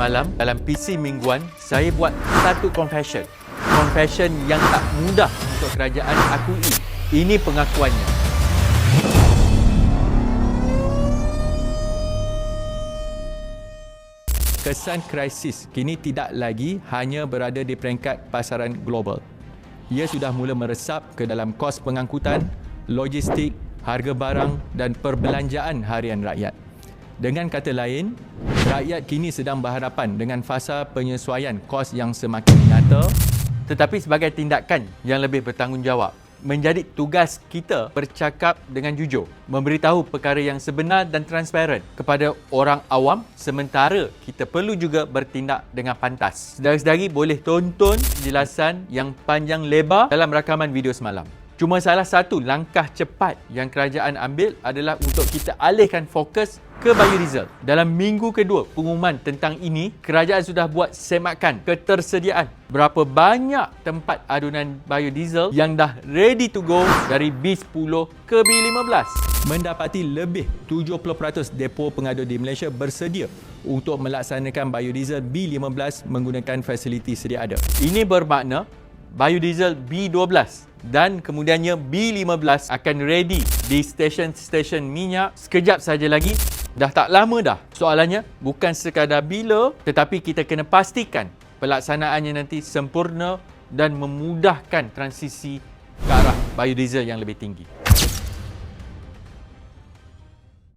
semalam dalam PC Mingguan, saya buat satu confession. Confession yang tak mudah untuk kerajaan akui. Ini pengakuannya. Kesan krisis kini tidak lagi hanya berada di peringkat pasaran global. Ia sudah mula meresap ke dalam kos pengangkutan, logistik, harga barang dan perbelanjaan harian rakyat. Dengan kata lain, rakyat kini sedang berhadapan dengan fasa penyesuaian kos yang semakin nyata, tetapi sebagai tindakan yang lebih bertanggungjawab. Menjadi tugas kita bercakap dengan jujur, memberitahu perkara yang sebenar dan transparan kepada orang awam, sementara kita perlu juga bertindak dengan pantas. Saudara-saudari boleh tonton jelasan yang panjang lebar dalam rakaman video semalam. Cuma salah satu langkah cepat yang kerajaan ambil adalah untuk kita alihkan fokus ke biodiesel. Dalam minggu kedua pengumuman tentang ini, kerajaan sudah buat semakan ketersediaan berapa banyak tempat adunan biodiesel yang dah ready to go dari B10 ke B15. Mendapati lebih 70% depo pengadu di Malaysia bersedia untuk melaksanakan biodiesel B15 menggunakan fasiliti sedia ada. Ini bermakna biodiesel B12 dan kemudiannya B15 akan ready di stesen-stesen minyak sekejap saja lagi. Dah tak lama dah. Soalannya bukan sekadar bila, tetapi kita kena pastikan pelaksanaannya nanti sempurna dan memudahkan transisi ke arah biodiesel yang lebih tinggi.